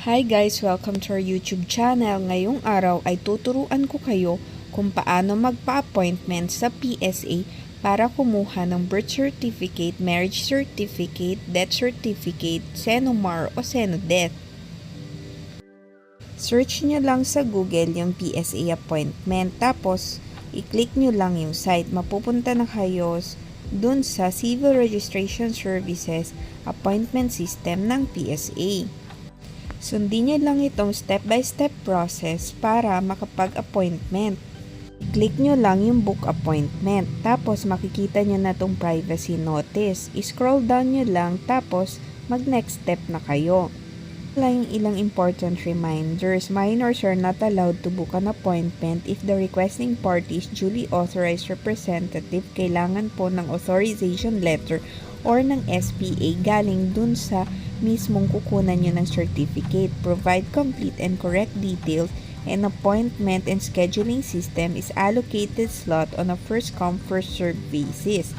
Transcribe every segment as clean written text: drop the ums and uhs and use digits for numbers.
Hi guys! Welcome to our YouTube channel. Ngayong araw ay tuturuan ko kayo kung paano magpa-appointment sa PSA para kumuha ng birth certificate, marriage certificate, death certificate, SENOMAR o SENODETH. Search nyo lang sa Google yung PSA appointment, tapos i-click nyo lang yung site. Mapupunta na kayo dun sa Civil Registration Services appointment system ng PSA. Sundin nyo lang itong step-by-step process para makapag-appointment. I-click nyo lang yung book appointment, tapos makikita nyo na itong privacy notice. I-scroll down nyo lang, tapos mag-next step na kayo. Yung ilang important reminders. Minors are not allowed to book an appointment if the requesting party is duly authorized representative. Kailangan po ng authorization letter or ng SPA galing dun sa mismong kukunan nyo ng certificate. Provide complete and correct details. An appointment and scheduling system is allocated slot on a first-come, first-served basis.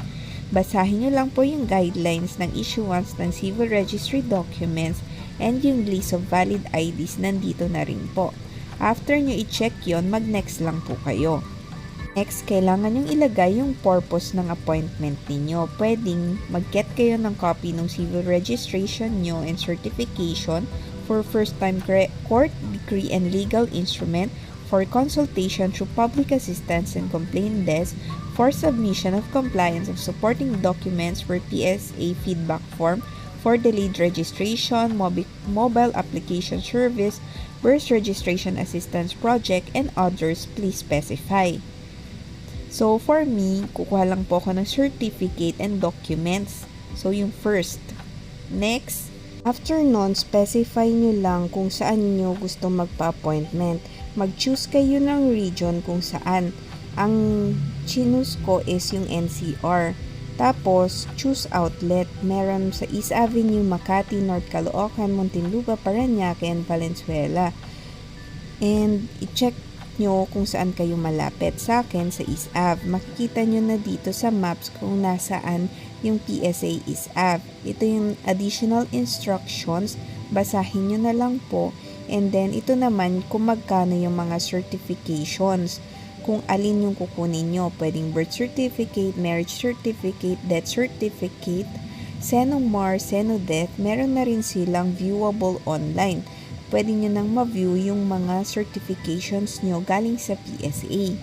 Basahin nyo lang po yung guidelines ng issuance ng civil registry documents and yung list of valid IDs nandito na rin po. After nyo i-check yon, mag-next lang po kayo. Next, kailangan yung ilagay yung purpose ng appointment ninyo. Pwedeng mag-get kayo ng copy ng civil registration nyo and certification for first-time court decree and legal instrument, for consultation through public assistance and complaint desk, for submission of compliance of supporting documents for PSA feedback form, for delayed registration, mobile application service, birth registration assistance project, and others, please specify. So, for me, kukuha lang po ako ng certificate and documents. So, yung first. Next, after nun, specify nyo lang kung saan nyo gusto magpa-appointment. Mag-choose kayo ng region kung saan. Ang choose ko is yung NCR. Tapos, choose outlet. Meron sa East Avenue, Makati, North Caloocan, Muntinlupa, Parañaque, and Valenzuela. And, i-check nyo kung saan kayo malapit. Sa akin, sa East Ave. Makikita nyo na dito sa maps kung nasaan yung PSA East Ave. Ito yung additional instructions. Basahin nyo na lang po. And then, ito naman kung magkano yung mga certifications. Kung alin yung kukunin nyo. Pwedeng birth certificate, marriage certificate, death certificate, SENOMAR, SENODETH. Meron na rin silang viewable online. Pwede nyo nang ma-view yung mga certifications nyo galing sa PSA.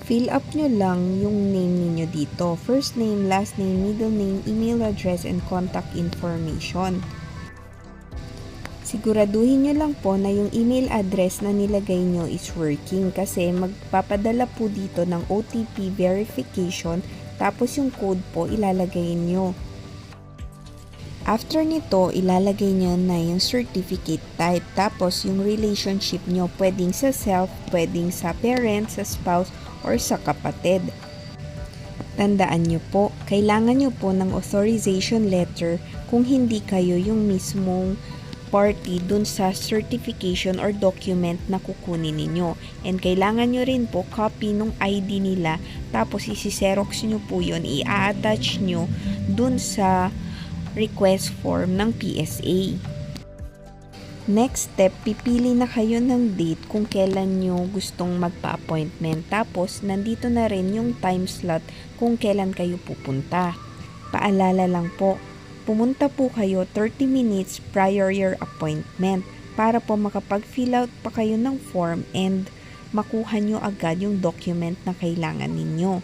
Fill up nyo lang yung name niyo dito. First name, last name, middle name, email address, and contact information. Siguraduhin nyo lang po na yung email address na nilagay nyo is working kasi magpapadala po dito ng OTP verification, tapos yung code po ilalagay nyo. After nito, ilalagay nyo na yung certificate type. Tapos, yung relationship nyo, pwedeng sa self, pwedeng sa parent, sa spouse, or sa kapatid. Tandaan nyo po, kailangan nyo po ng authorization letter kung hindi kayo yung mismong party dun sa certification or document na kukunin ninyo. And kailangan nyo rin po copy nung ID nila. Tapos, isi-xerox nyo po yun, i-attach nyo dun sa request form ng PSA. Next step, pipili na kayo ng date kung kailan nyo gustong magpa-appointment. Tapos, nandito na rin yung time slot kung kailan kayo pupunta. Paalala lang po, pumunta po kayo 30 minutes prior your appointment para po makapag-fill out pa kayo ng form and makuha nyo agad yung document na kailangan ninyo.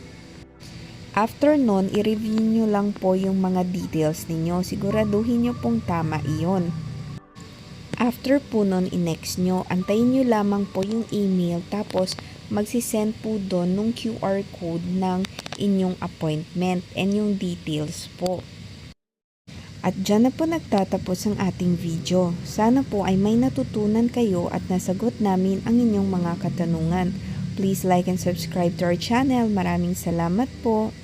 After nun, i-review nyo lang po yung mga details ninyo. Siguraduhin nyo pong tama iyon. After po nun, i-next nyo. Antayin nyo lamang po yung email. Tapos, magsisend po doon nung QR code ng inyong appointment and yung details po. At dyan na po nagtatapos ang ating video. Sana po ay may natutunan kayo at nasagot namin ang inyong mga katanungan. Please like and subscribe to our channel. Maraming salamat po.